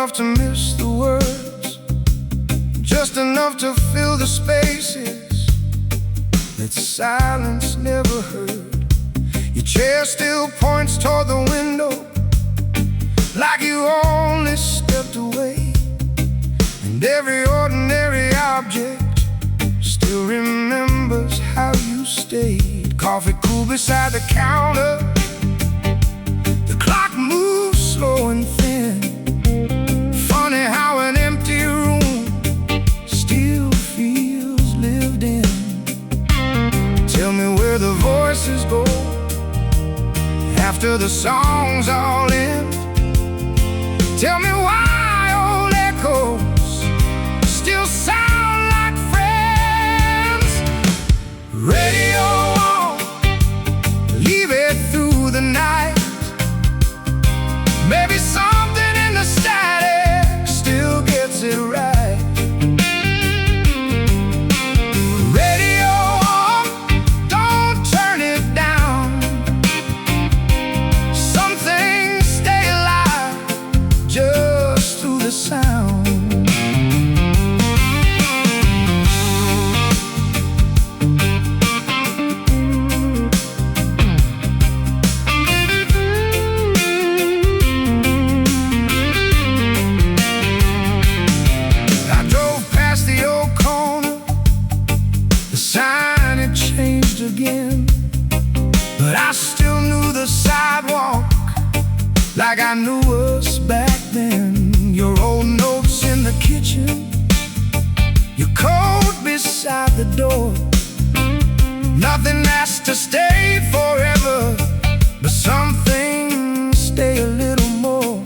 enough to miss the words, just enough to fill the spaces that silence never heard. Your chair still points toward the window, like you only stepped away. And every ordinary object still remembers how you stayed. Coffee cool beside the counter, the clock moves slow and thin. Funny how an empty room still feels lived in. Tell me where the voices go after the songs all end. Tell me why old echoes still sound like friends. Radio on, leave it through the night. Maybe something in the static still gets it right. Radio on, don't turn it down. Some things stay alive just through the sound. I drove past the old corner, the sign had changed again, but I still knew the sidewalk like I knew us back then. Your old notes in the kitchen, your coat beside the door. Nothing has to stay forever, but some things stay a little more.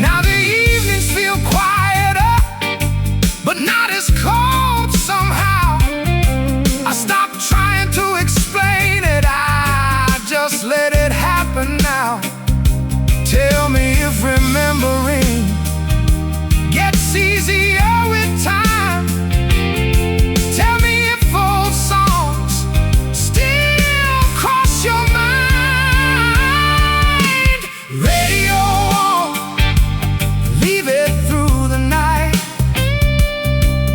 Now the evenings feel quieter, but not as cold somehow. I stopped trying to explain it, I just let it happen now. Tell me if remembering gets easier with time. Tell me if old songs still cross your mind. Radio on, leave it through the night.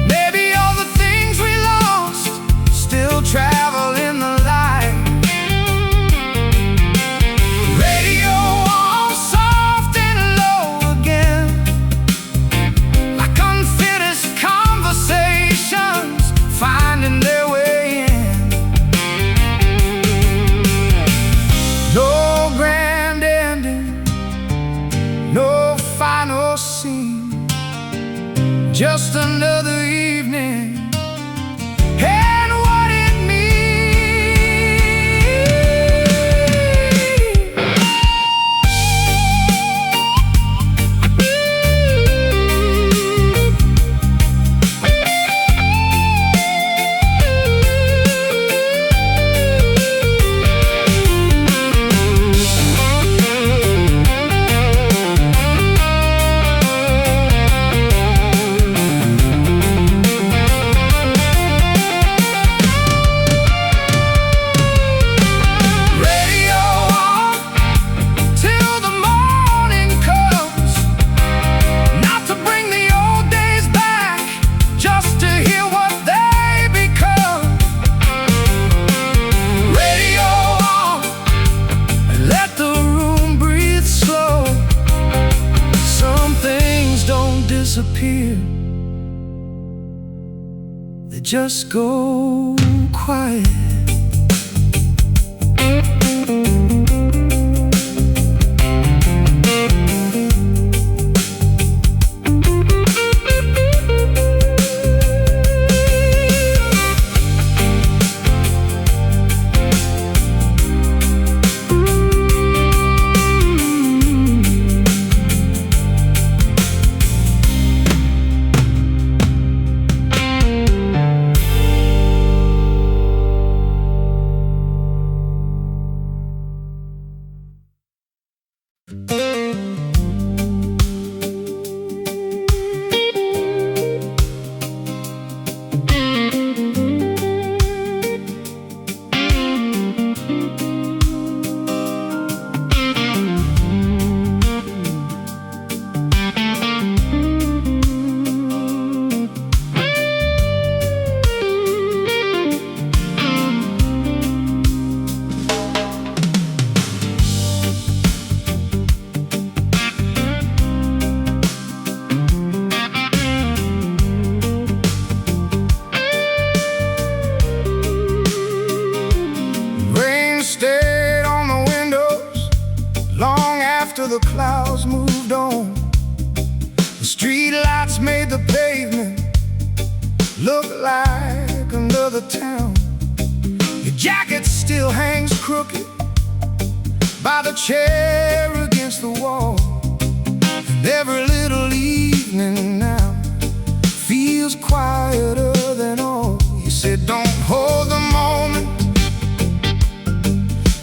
Maybe all the things we lost still travel in the light. Radio on, soft and low again, like unfinished conversations finding their way in. No grand ending, no final scene, just another evening and what it disappear, they just go quiet. the clouds moved on. The street lights made the pavement look like another town. Your jacket still hangs crooked by the chair against the wall. And every little evening now feels quieter than all. You said don't hold the moment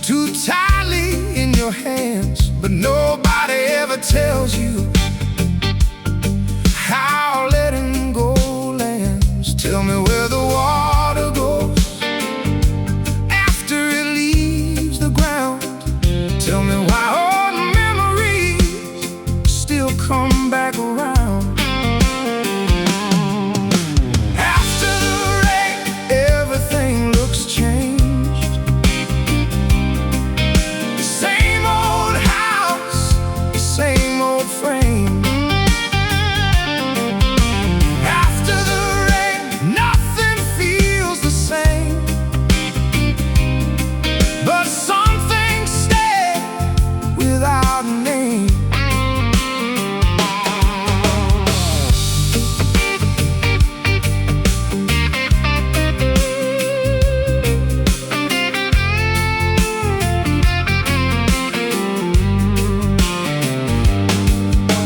too tightly in your hands, but nobody ever tells you how letting go lands. Tell me where the water goes after it leaves the ground. Tell me why old memories still come back around. After the rain, everything looks changed. The same old house, the same old frame. After the rain, nothing feels the same, but some things stay without a name.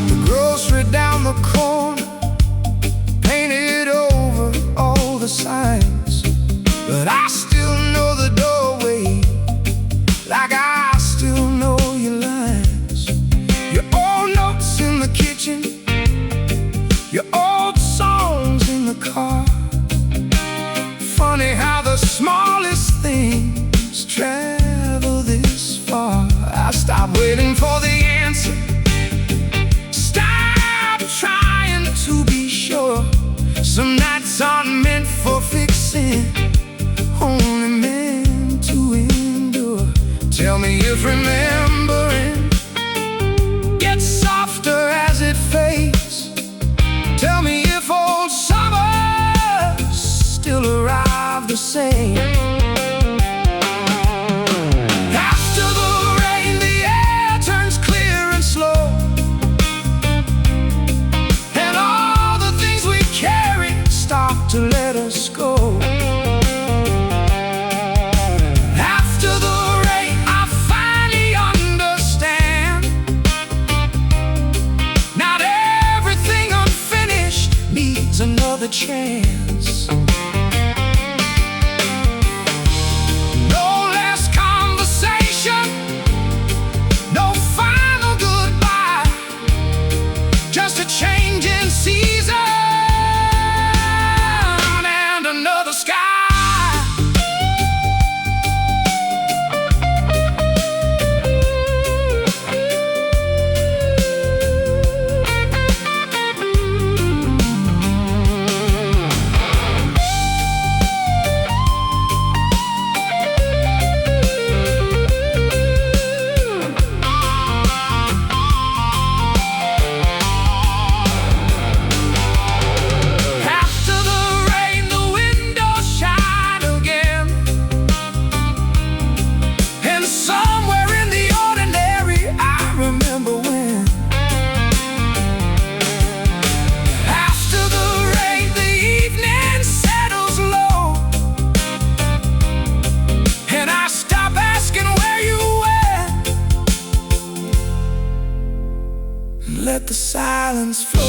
The grocery down the corner painted over all the signs, but I still know the doorway like I still know your lines. Your old notes in the kitchen, your old songs in the car. Funny how the smallest things travel this far. I stopped waiting for the answer, stop trying to be sure. Some nights aren't meant for fixing, only meant to endure. Tell me if remembering gets softer as it fades. Tell me if old summers still arrive the same. After the rain, the air turns clear and slow, and all the things we carry stop to let us go. After the rain, I finally understand. Not everything unfinished needs another chance. No less conversation, no final goodbye, just a change in season and another sky. After the rain, the windows shine again, and somewhere in the ordinary I remember when. After the rain, the evening settles low, and I stop asking where you went and let the silence flow.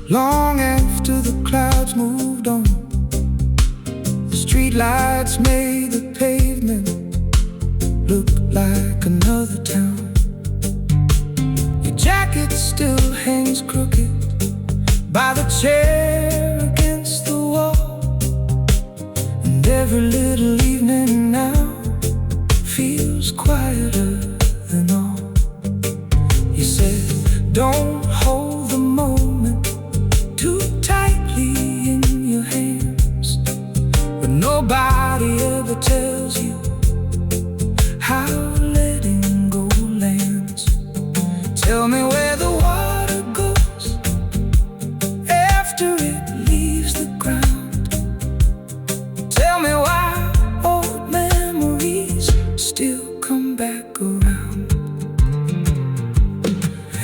Long after the clouds moved on, the streetlights made the pavement look like another town. Your jacket still hangs crooked by the chair against the wall, and every little evening now feels quieter than all. You said, don't hold the moment too tightly in your hands, but nobody ever tells you how letting go lands. Tell me where the water goes after it leaves the ground. Tell me why old memories still come back around.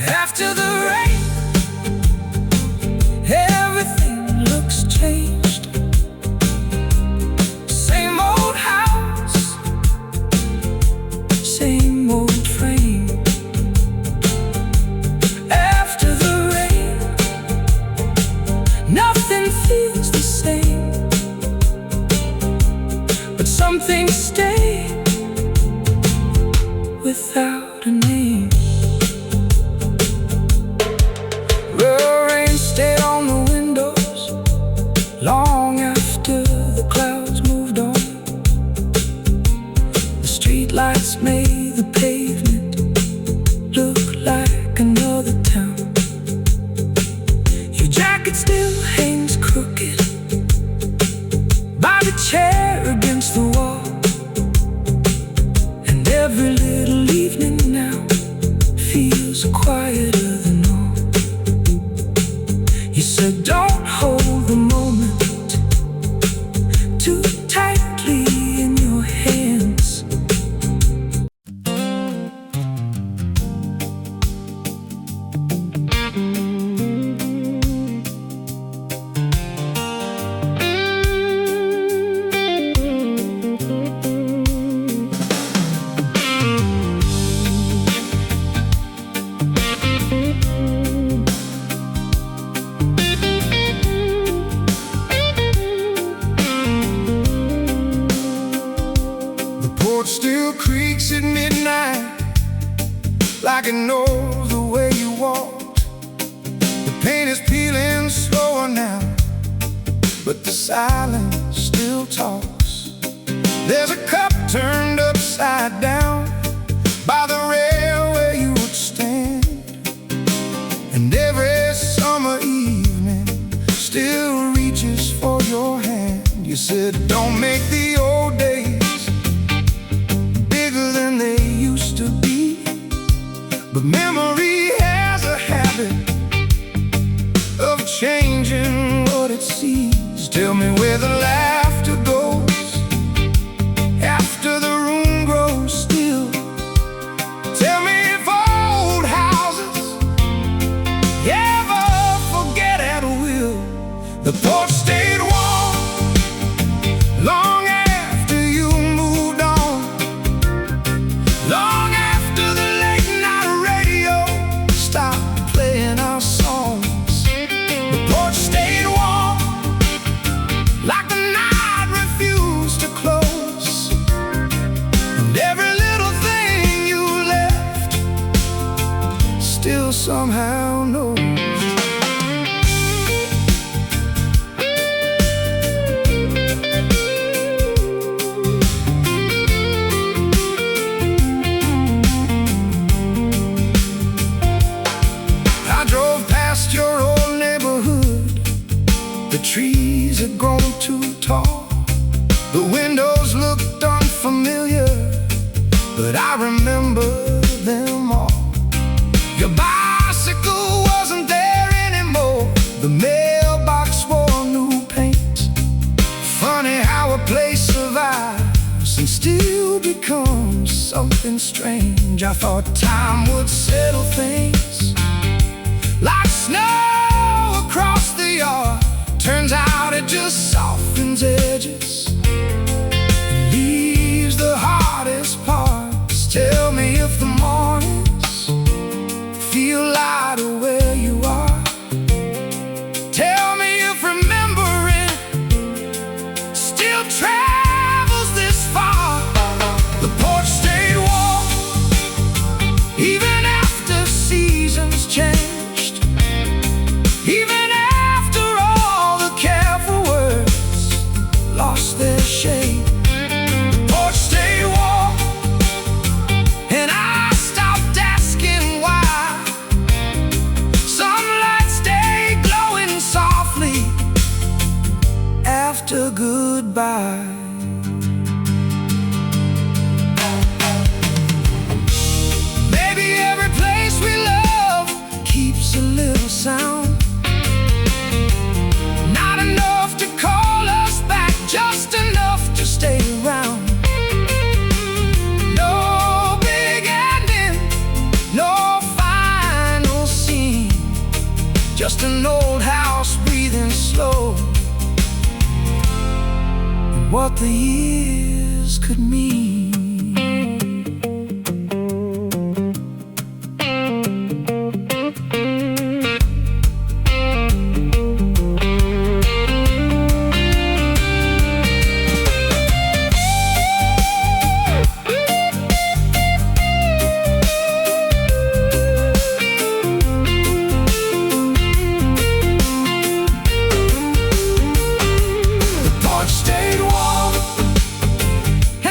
After the rain, everything looks changed. Same old house, same old frame. After the rain, nothing feels the same, but some things stay without a name. The rain stayed on the windows long after the clouds moved on. The streetlights made the pavement look like another town. Your jacket still hangs crooked by the chair against the wall, and every little evening now feels quieter than all. You said don't hold the moment too tightly in your hands. Still creaks at midnight like it knows the way you walked. The paint is peeling slower now, but the silence still talks. There's a cup turned upside down by the rail where you would stand, and every summer evening still reaches for your hand. You said don't make the old days than they used to be, but memory has a habit of changing what it sees. Tell me where the laughter goes after the room grows still. Tell me if old houses ever forget at will. The porch stayed warm long after you moved on, long after the late night radio stopped playing our songs. The porch stayed warm like the night refused to close, and every little thing you left still somehow knows. Your old neighborhood, the trees had grown too tall, the windows looked unfamiliar, but I remember them all. Your bicycle wasn't there anymore, the mailbox wore new paint. Funny how a place survives and still becomes something strange. I thought time would settle things like snow across the yard. Turns out it just softens edges and leaves the hardest parts. Tell me if the mornings feel lighter where you are, goodbye. Maybe every place we love keeps a little sound, not enough to call us back, just enough to stay around. No big ending, no final scene, just an old house breathing slow, and what the years could mean.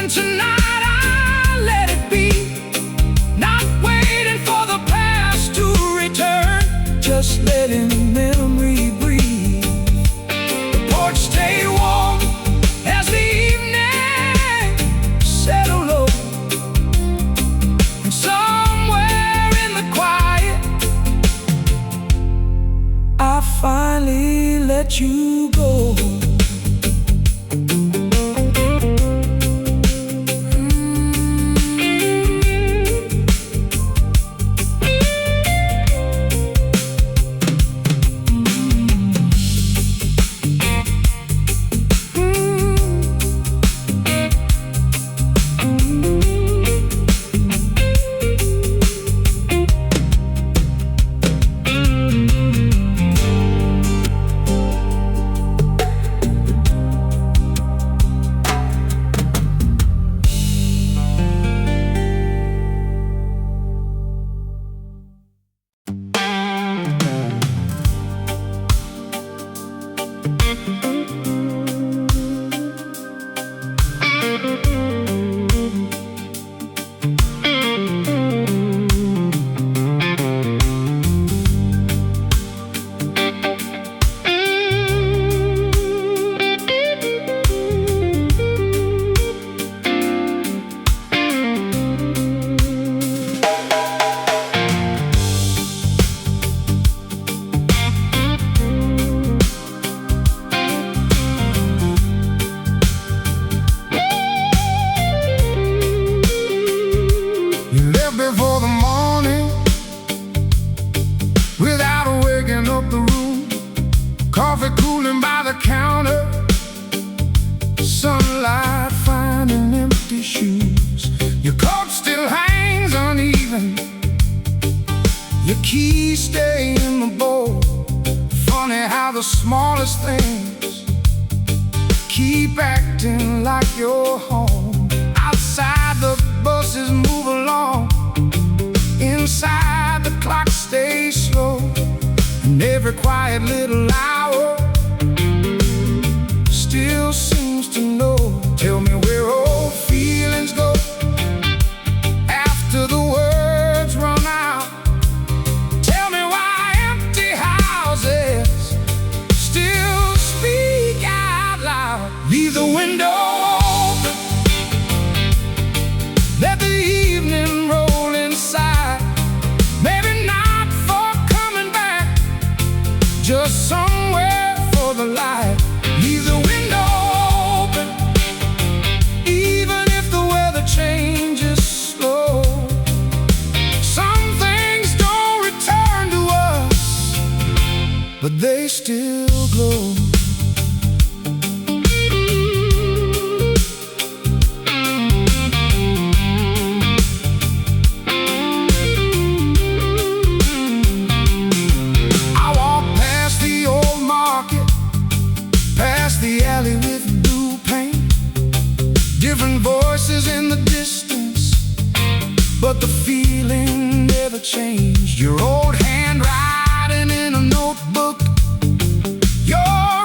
Tonight I let it be, not waiting for the past to return, just letting memory breathe. The porch stayed warm as the evening settled low, and somewhere in the quiet I finally let you go. Before the morning, without waking up the room, coffee cooling by the counter, sunlight finding empty shoes. Your coat still hangs uneven, your keys stay in the bowl. Funny how the smallest things keep acting like your home. Outside the buses move along, inside the clock stays slow, and every quiet little hour still seems to know. Tell me where old feelings go after the words run out. Tell me why empty houses still speak out loud. Leave the window open, let the evening roll inside. Maybe not for coming back, just somewhere for the light. Leave the window open, even if the weather changes slow. Some things don't return to us, but they still glow. The alley with blue paint, different voices in the distance, but the feeling never changed. Your old handwriting in a notebook, your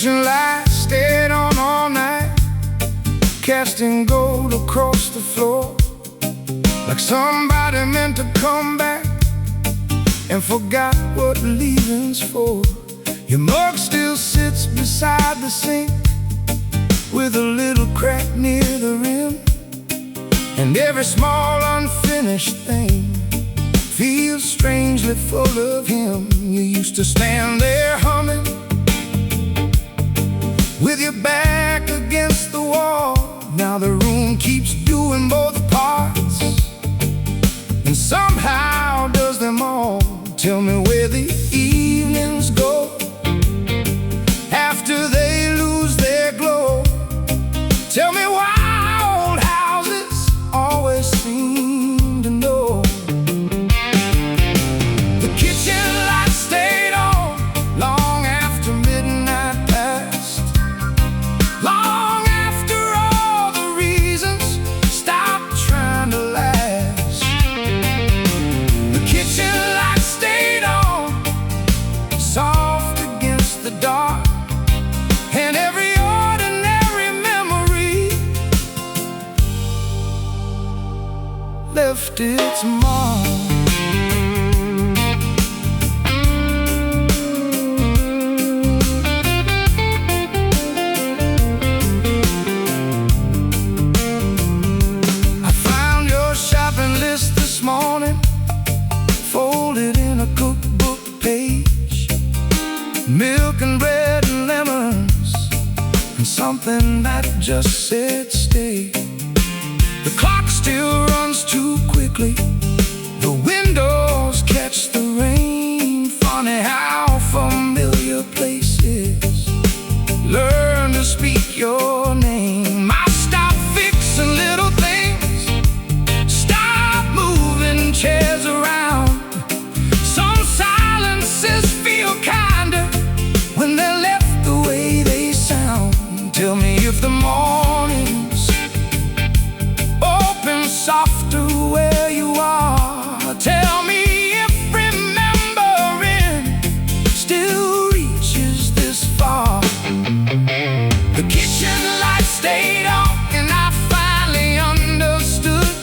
kitchen light stayed on all night, casting gold across the floor, like somebody meant to come back and forgot what leaving's for. Your mug still sits beside the sink with a little crack near the rim, and every small unfinished thing feels strangely full of him. You used to stand there humming with your back against the wall. Now the room keeps doing both parts and somehow does them all. Tell me where the evenings go after they lose their glow. Tell me why old houses always seem to know. The kitchen light stayed on long after midnight passed, long after all the reasons stopped trying to last. The kitchen light stayed on, soft against the dark, and every ordinary memory left its mark. I found your shopping list this morning, folded in a cookbook page. Milk and bread and lemons, and something that just said stay. The clock still runs too quickly, the windows catch the rain. Funny how familiar places learn to speak your name. I stop fixing little things, stop moving chairs around. Some silences feel kinder when they're left the way they sound. Tell me if the mornings open softer where you are. Tell me if remembering still reaches this far. The kitchen light stayed on, and I finally understood.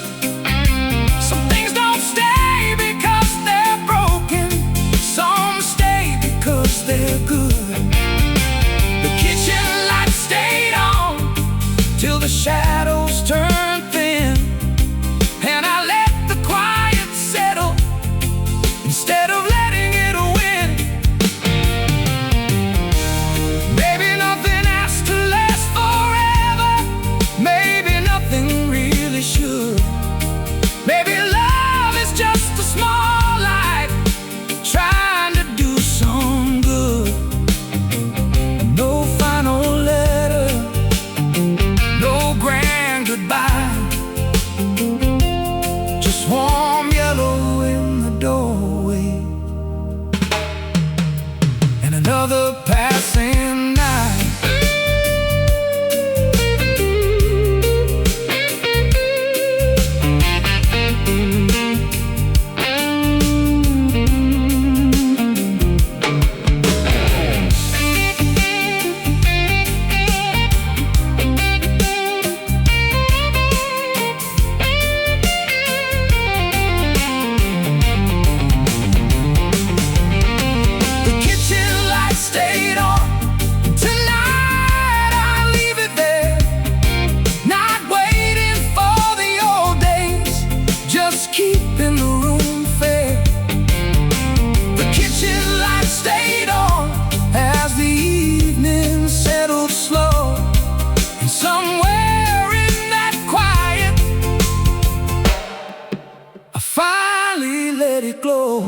Some things don't stay because they're broken, some stay because they're good. The kitchen light stayed on till the shadows turned thin, and I let the quiet settle instead of letting it win. Maybe nothing has to last forever, maybe nothing really should. Maybe love is just a small light trying to do some good. No final letter, no grand goodbye, just warm yellow in the doorway, and another passing night. The kitchen light stayed on. Tonight I leave it there, not waiting for the old days, just keeping the room fair. The kitchen light stayed on as the evening settled slow, and somewhere in that quiet I finally let it glow.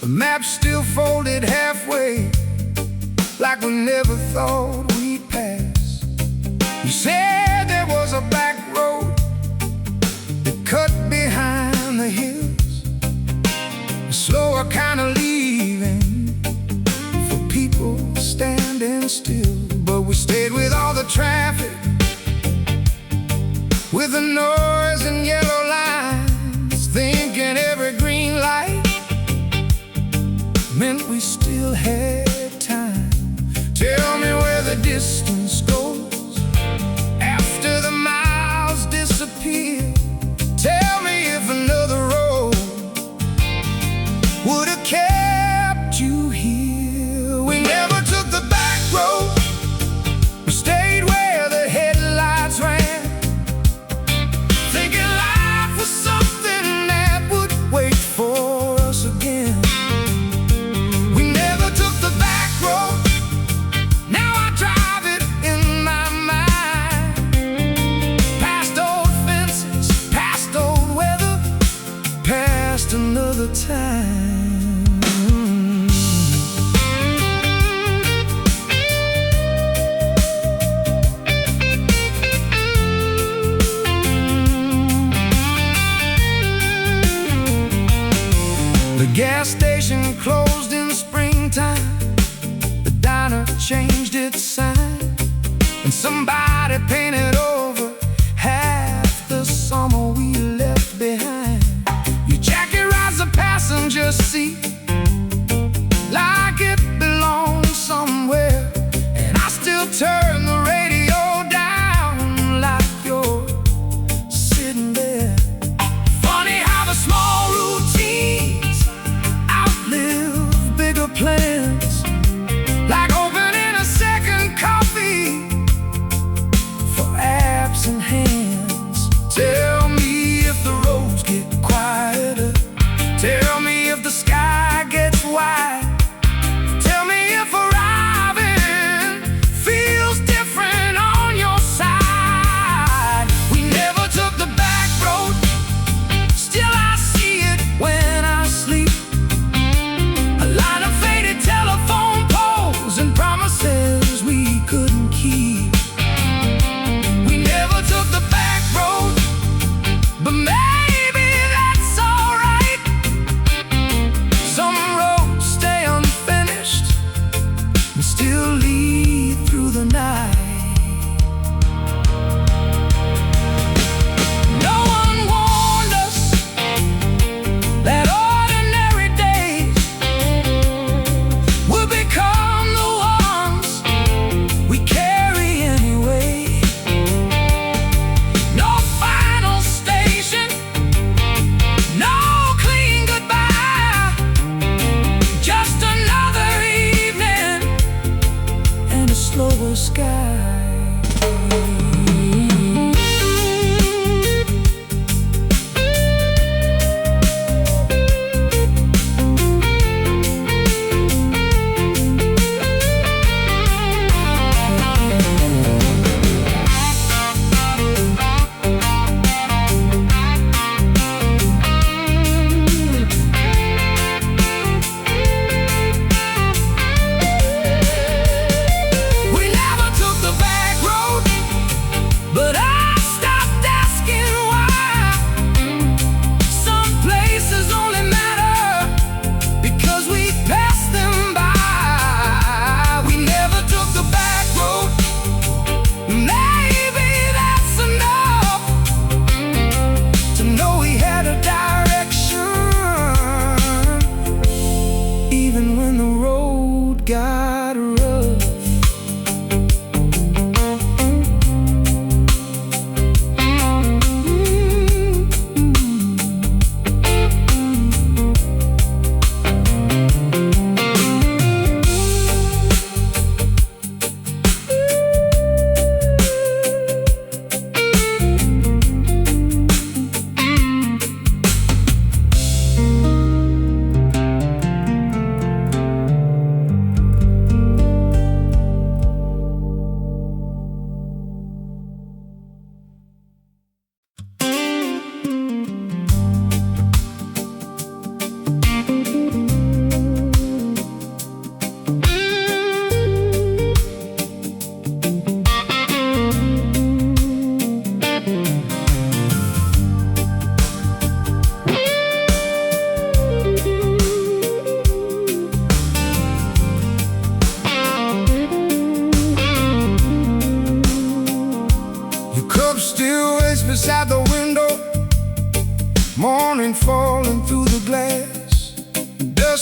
The map still folded halfway, like we never thought we'd pass. You said there was a back road that cut behind the hills, a slower kind of leaving for people standing still. But we stayed with all the traffic, with the noise and yellow lines, thinking every green light meant we still had time. Tell me where the distance goes after the miles disappear. Tell me if another road would have kept you here. We never took the back road, we stayed where the headlights ran, thinking life was something that would wait for us again. We never took the back road, now I drive it in my mind. Past old fences, past old weather, past another time. The gas station closed in springtime, the diner changed its sign, and somebody painted over half the summer we left behind. Your jacket rides the passenger seat like it belongs somewhere, and I still turn the radio down like you're sitting there. Funny how the small routines outlive bigger plans, like opening a second coffee for absent hands. Tell me if the roads get quieter, tell me if the sky gets wide, tell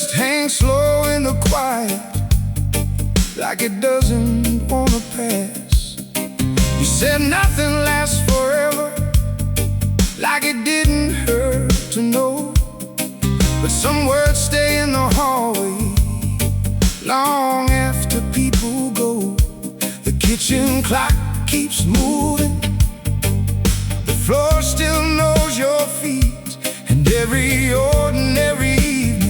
just hangs slow in the quiet, like it doesn't wanna pass. You said nothing lasts forever, like it didn't hurt to know. But some words stay in the hallway long after people go. The kitchen clock keeps moving, the floor still knows your feet, and every ordinary evening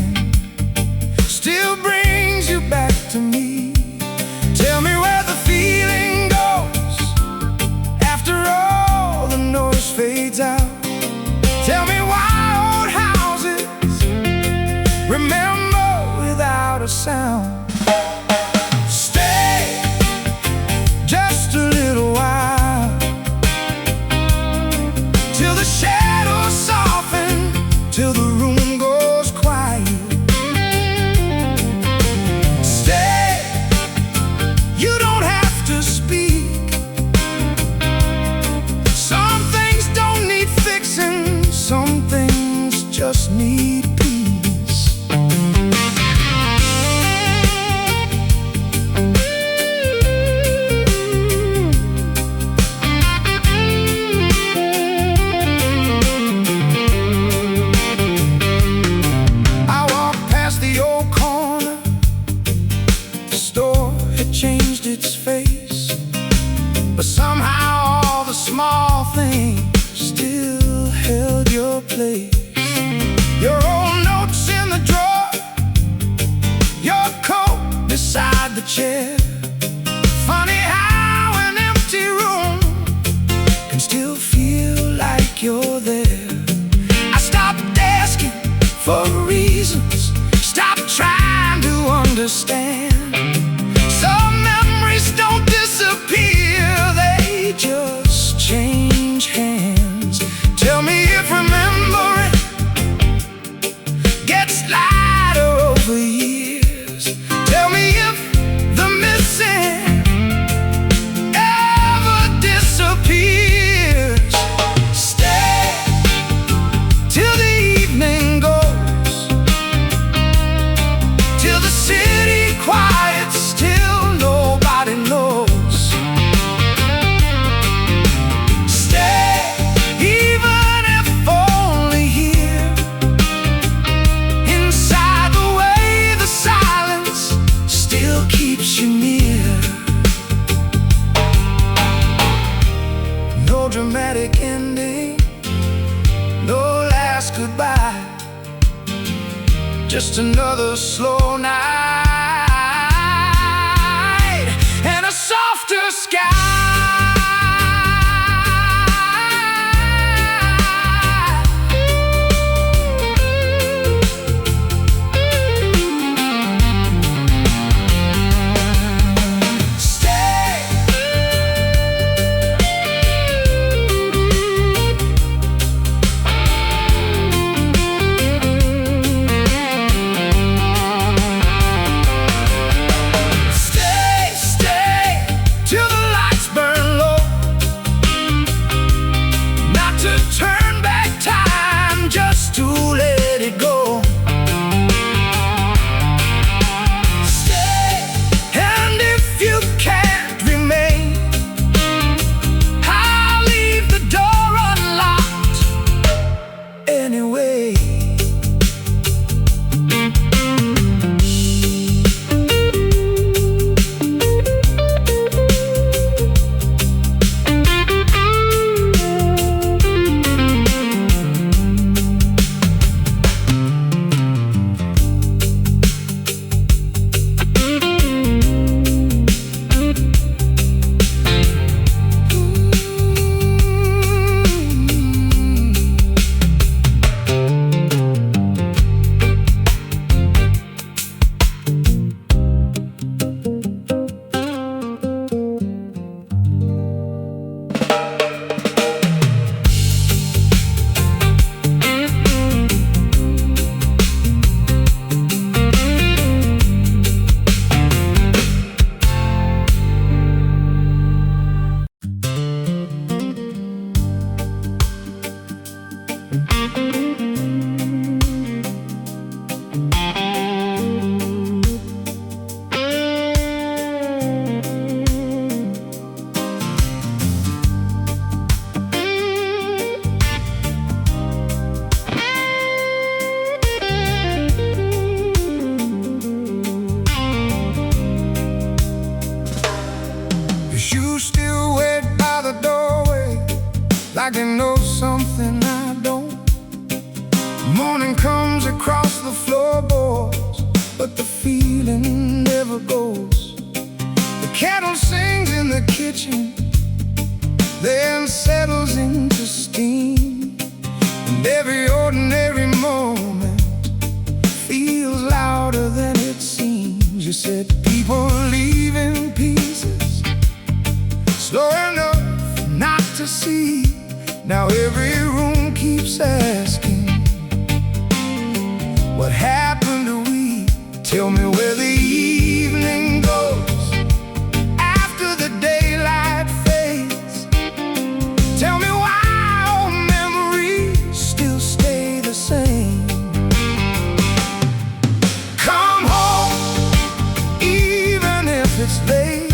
still brings you back to me. Tell me where the feeling goes after all the noise fades out. Tell me why old houses remember without a sound. Stay just a little while, till the shadows soften, till the room goes quiet. Stay, you don't have to speak. Some things don't need fixing, some things just need peace. I walked past the old corner, the store had changed its face, but somehow all the small things still held your place. Your old notes in the drawer, your coat beside the chair. Funny how an empty room can still feel like you're there. I stopped asking for reasons, stopped trying to understand. Some memories don't disappear, they just change hands. Tell me if remembering gets lighter over years. Tell me if the missing ever disappears. Stay till the evening goes, till the city quiets, till nobody knows. Stay, even if only here, inside the way the silence still keeps you near. No dramatic ending, no last goodbye, just another slow night and a softer sky. evening never goes. The kettle sings in the kitchen, then settles into steam, and every ordinary moment feels louder than it seems. You said people leave in pieces, slow enough not to see. Now every room keeps asking, what happened to we? Tell me where the evening goes after the daylight fades. Tell me why old memories still stay the same. Come home, even if it's late,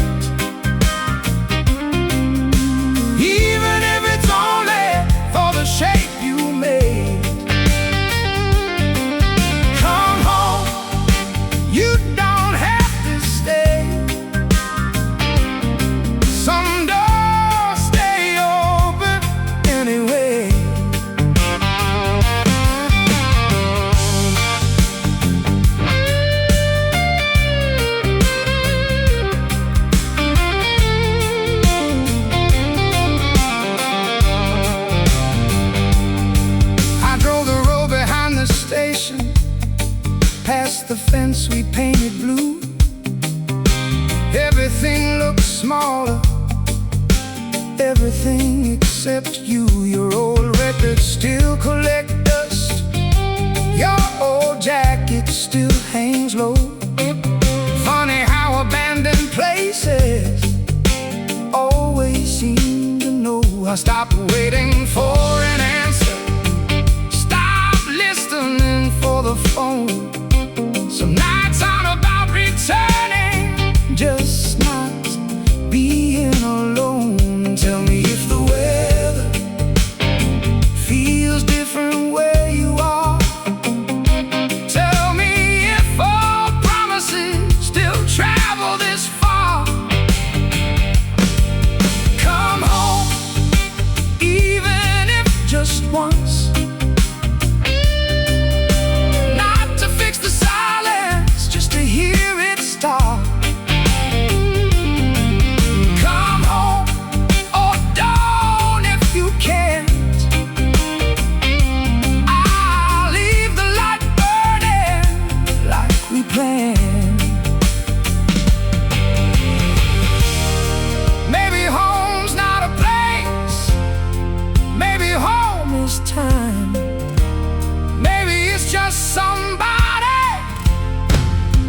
even if it's only for the shape you made. Come home, you don't have to stay. Some doors stay open anyway. I drove the road behind the station, past the fence we painted blue. Everything looked smaller, everything except you. Your old records still collect dust, your old jacket still hangs low. Funny how abandoned places always seem to know. I stopped waiting for an answer, stopped listening for the phone. Some nights aren't about returning, just not being alone. Tell me if the weather feels different where you are. Tell me if all promises still travel this far. Come home, even if just once. Not to fix the silence, just to hear it start. Come home, or don't if you can't. I'll leave the light burning like we planned. Maybe home's not a place, maybe home is time. Maybe it's just somebody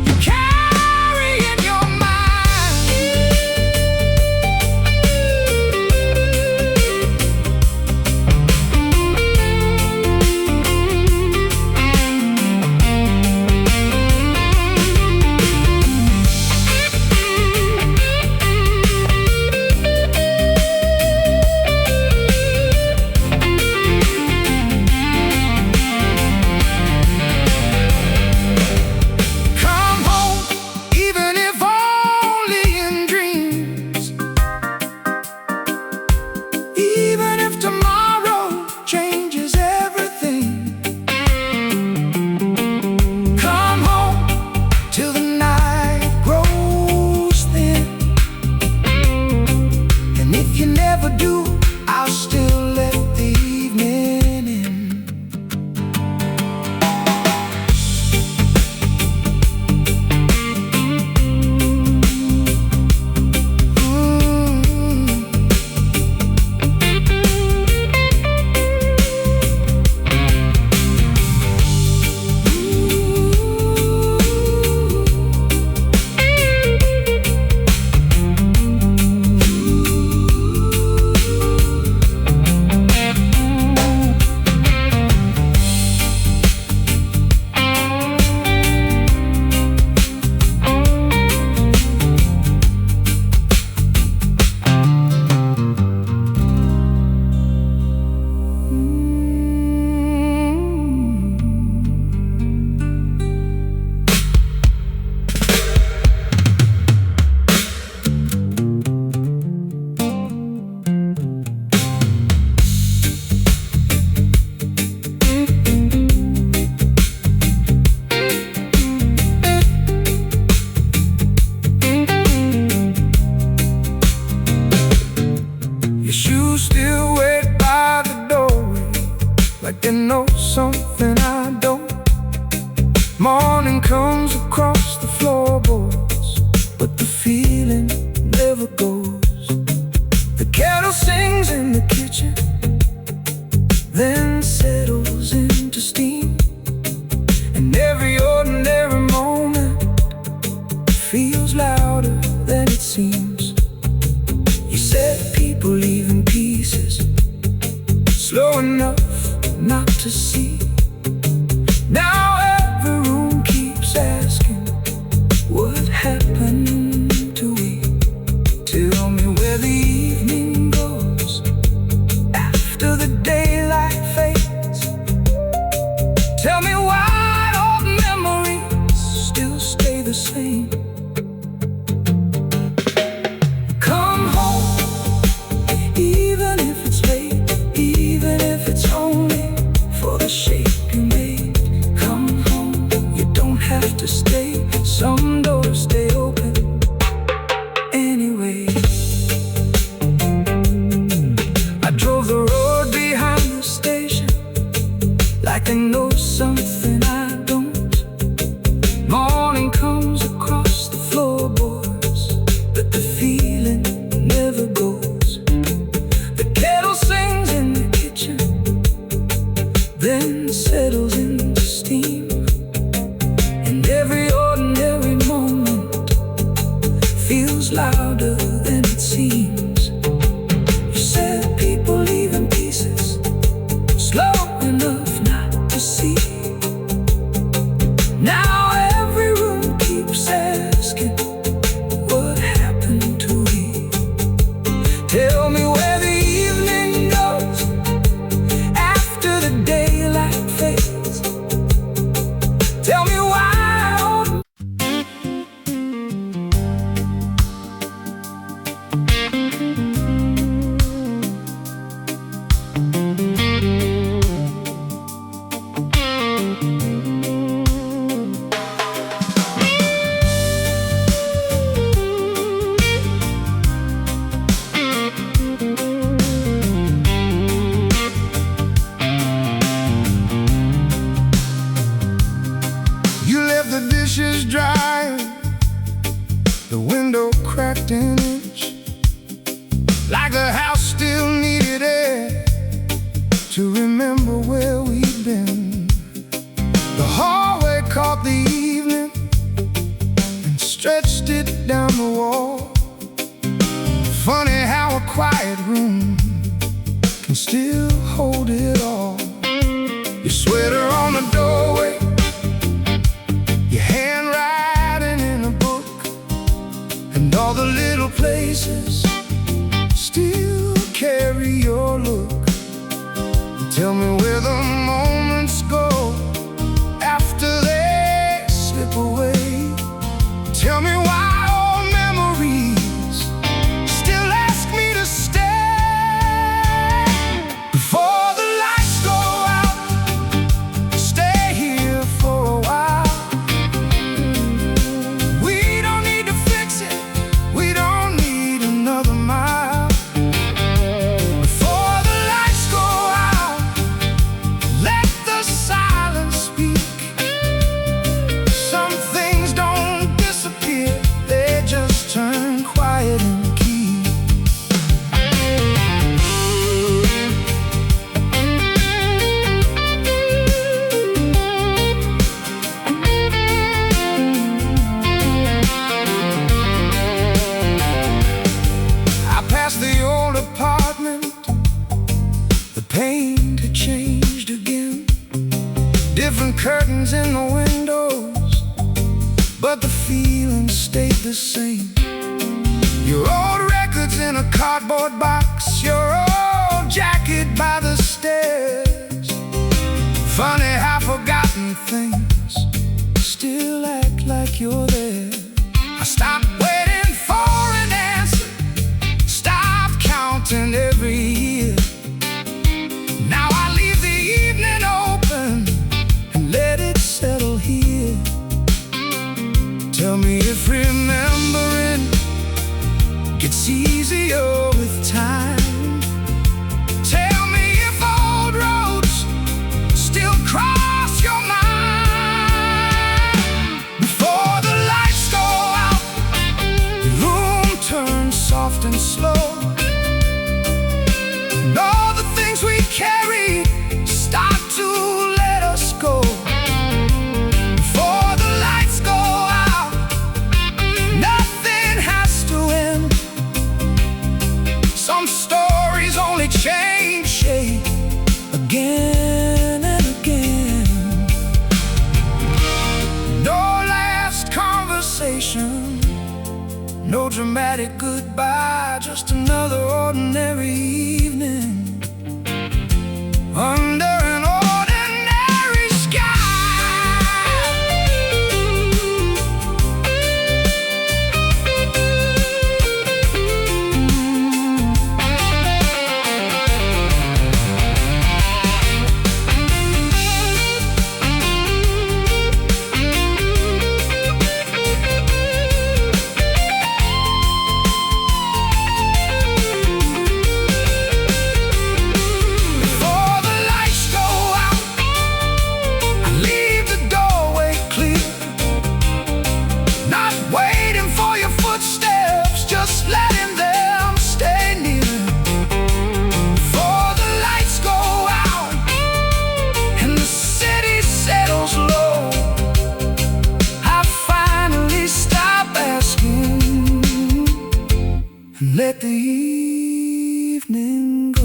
you carry in your mind. the same. Come home, even if it's late, even if it's only for the shake you made. Come home, you don't have to stay. Some doors stay open anyway. I drove the road behind the station like I know something I don't. Morning comes across the floorboards, but the feeling never goes. The kettle sings in the kitchen, then settles into steam. And every ordinary moment feels louder than it seems. You said people leave in pieces, slow enough not to see. Now every room keeps asking, what happened to me? Tell me where the evening goes after the daylight fades. Tell me why the dishes dry, the window cracked an inch, like the house still needed air to remember where we'd been. The hallway caught the evening and stretched it down the wall. Funny how a quiet room can still hold it all. Your sweater on the doorway, your handwriting in a book, and all the little places still carry your look. Tell me where the moments go after they slip away. Tell me why old memories still ask me to stay. Before the lights go out, stay here for a while. Paint had changed again, different curtains in the windows, but the feeling stayed the same. Your old records in a cardboard box, your old jacket by the stairs. Funny how forgotten things still act like you're there. I stopped waiting for an answer, stopped counting every year. Now I leave the evening open and let it settle here. Tell me if remembering gets easier with time. Tell me if old roads still cross your mind. Before the lights go out, the room turns soft and slow. And all the things we carry start to let us go. Before the lights go out, nothing has to end. Some stories only change shape again and again. No last conversation, no dramatic goodbye, just another ordinary evening under an ordinary sky. let the evening go.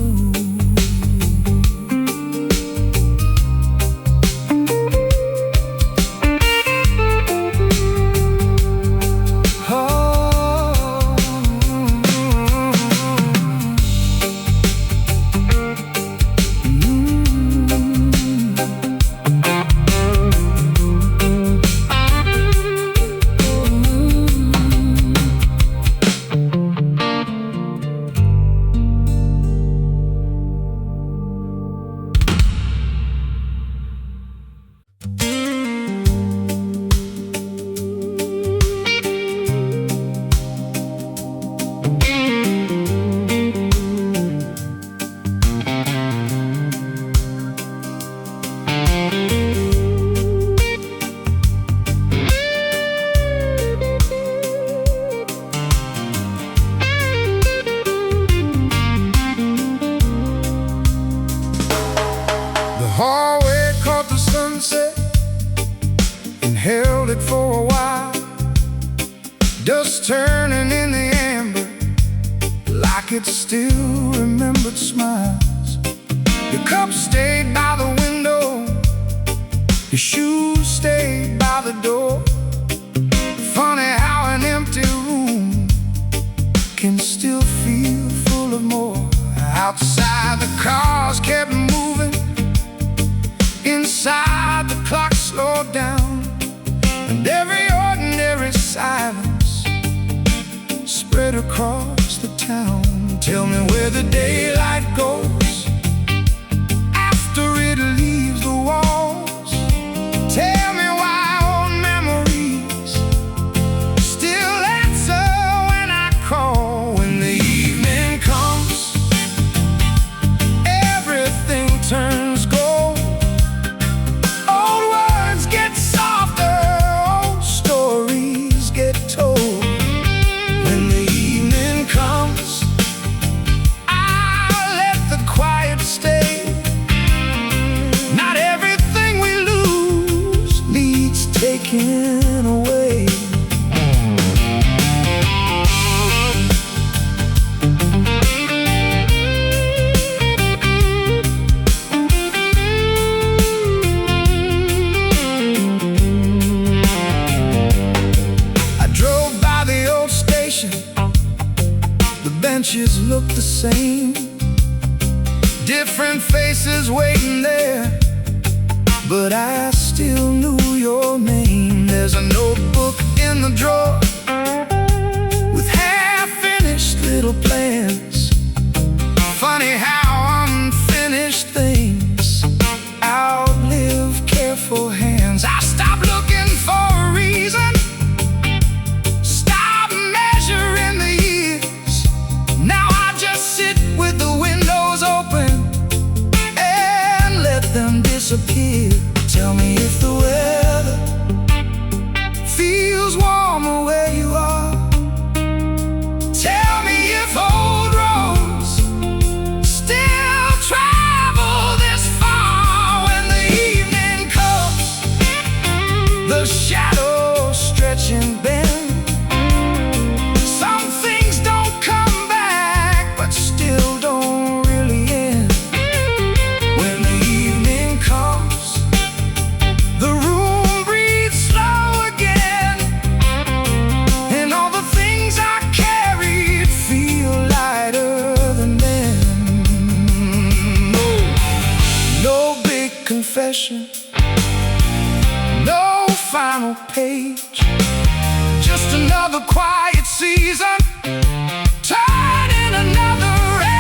Hallway caught the sunset and held it for a while, dust turning in the amber like it still remembered smiles. Your cup stayed by the window, your shoes stayed by the door. Funny how an empty room can still feel full of more. Outside the cars kept moving, inside the clock slowed down, and every ordinary silence spread across the town. Tell me where the daylight goes after it leaves the walls. Tell me why old memories still answer when I call. When the evening comes, everything turns gold. Away. I drove by the old station. The benches looked the same, different faces waiting there, but I still knew your name. There's a notebook in the drawer with half-finished little plans. Funny how unfinished things outlive careful hands. I stopped looking for a reason, stopped measuring the years. Now I just sit with the windows open and let them disappear. Tell me if the weather feels warmer where you are. Tell me if old roads still travel this far. When the evening comes, the shadows stretch and bend. Some things don't come back, but still don't really end. When the evening comes, the room breathes slow again, and all the things I carried feel lighter than then. No big confession, no final page, just another quiet season, turning another age.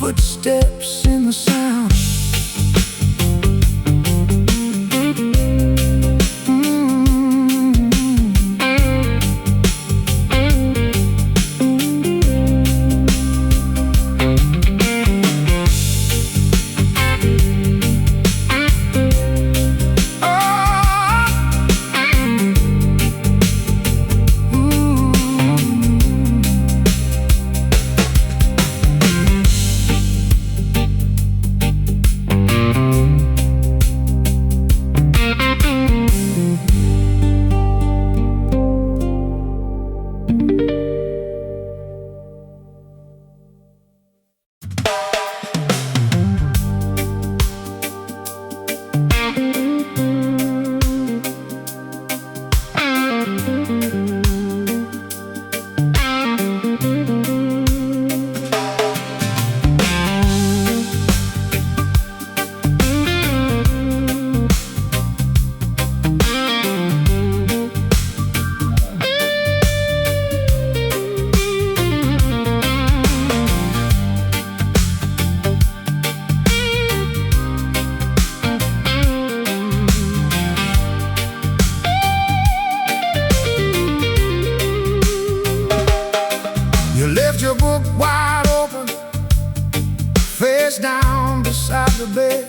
footsteps in the sound. Your book wide open, face down beside the bed,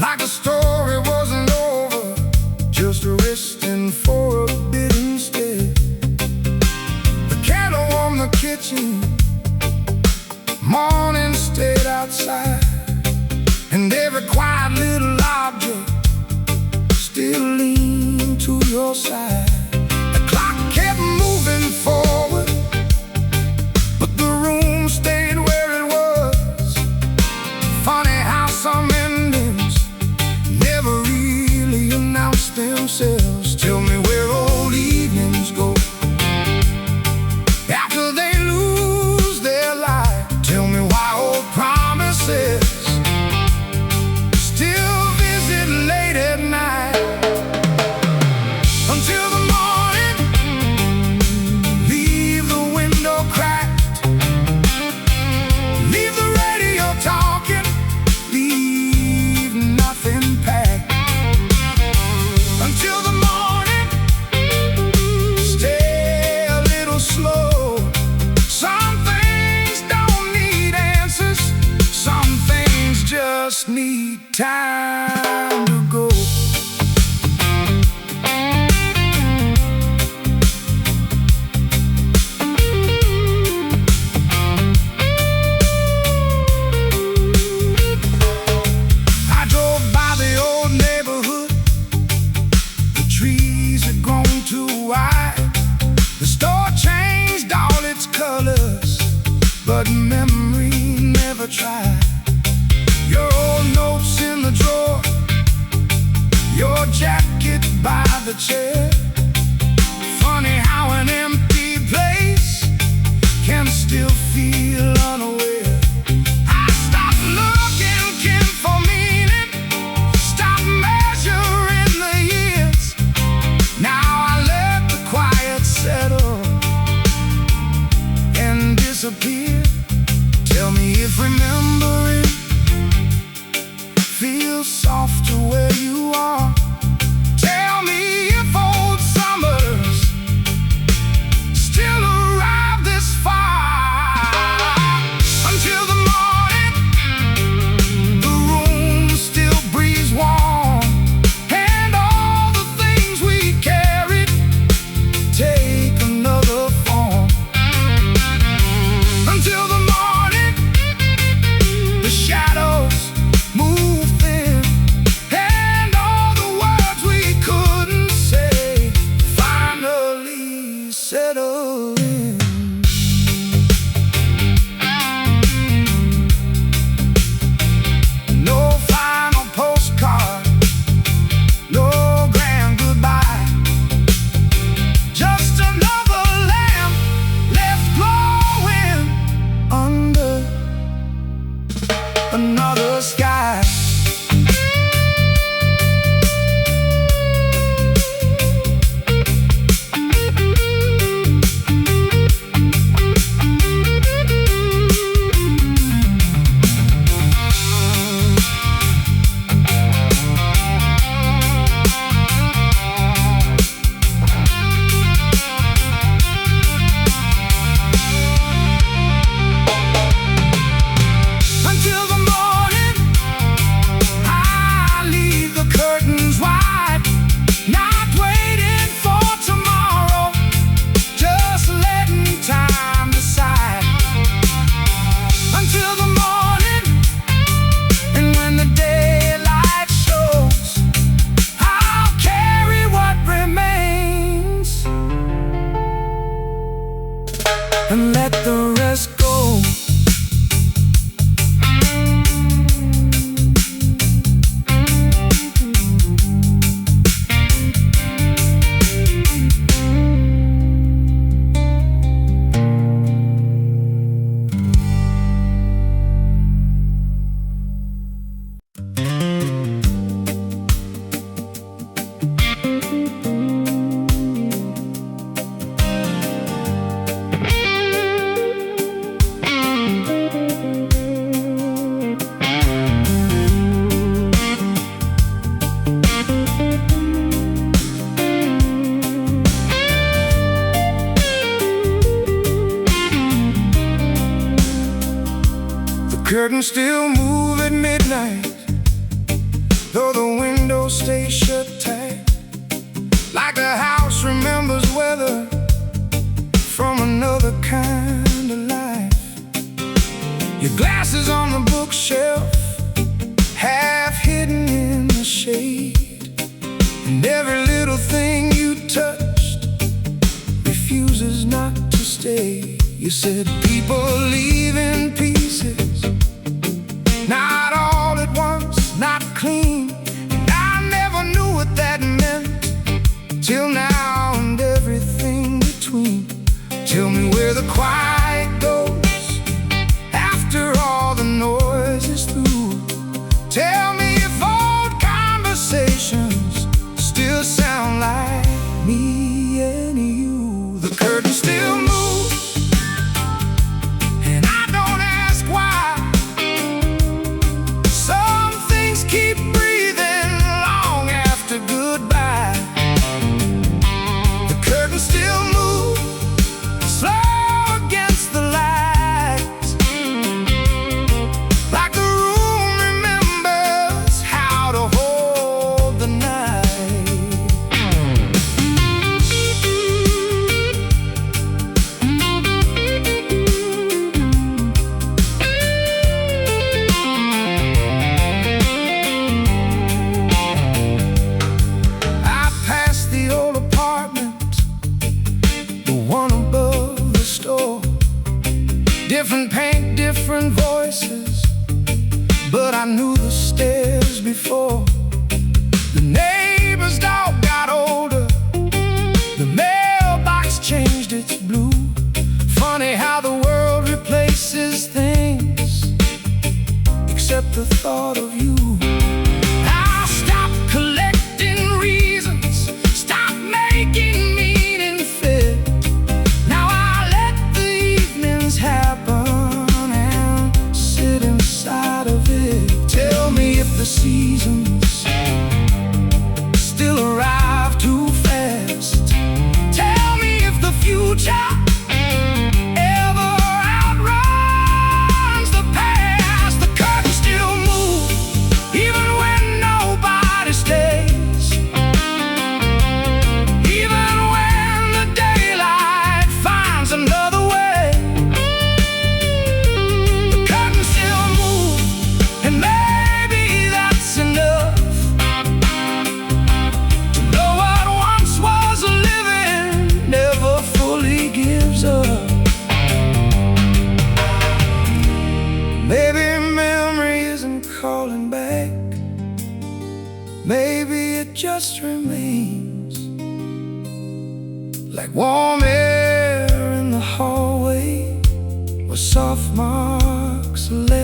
like the story wasn't over, just resting for a bit instead. The candle warmed the kitchen, morning stayed outside, and every quiet little object still leaned to your side. The clock kept moving forward, but the room stayed where it was. Funny how some endings never really announce themselves. Tell me where old evenings go after they lose their light. Tell me why old promises still visit late at night. Until the morning, leave the window cracked, leave the radio talking, leave nothing packed. Until the morning, stay a little slow. Some things don't need answers, some things just need time to go. But memory never tried. Your old notes in the drawer, your jacket by the chair. Funny how an empty place can still feel unaware. I stopped looking for meaning, stopped measuring the years. Now I let the quiet settle and disappear. Tell me if remembering feels softer where you are. Tell me if old summers still arrive this far. Until the morning, the room still breathes warm, and all the things we carried take another form. Until the morning, curtains still move at midnight, though the windows stay shut tight, like the house remembers weather from another kind of life. Your glasses on the bookshelf, half hidden in the shade, and every little thing you touched refuses not to stay. You said people leave in pieces, not all at once, not clean. And I never knew what that meant till now, and everything between. Tell me where the quiet goes after all the noise is through. Tell me if old conversations still sound like me and you. The curtain still moves, and I don't ask why. Some things keep breathing long after goodbye. The curtain still moves, slow against the light, like the room remembers how to hold the night. I passed the old apartment, the one above the store. Different paint, different voices, but I knew the stairs before. The neighbor's dog got older, the mailbox changed its blue. Funny how the world replaces things, except the thought of you. I'll stop collecting reasons, stop making meaning fit. Now I let the evenings happen and sit inside of it. Tell me if the seasons still arrive too fast. Tell me if the future ever outruns the past. The curtain still moves, even when nobody stays, even when the daylight finds another way. The curtain still moves, and maybe that's enough to know what once was living never fully gives up. Maybe memory isn't calling back, maybe it just remains like warm air in the hallway, where soft marks lay.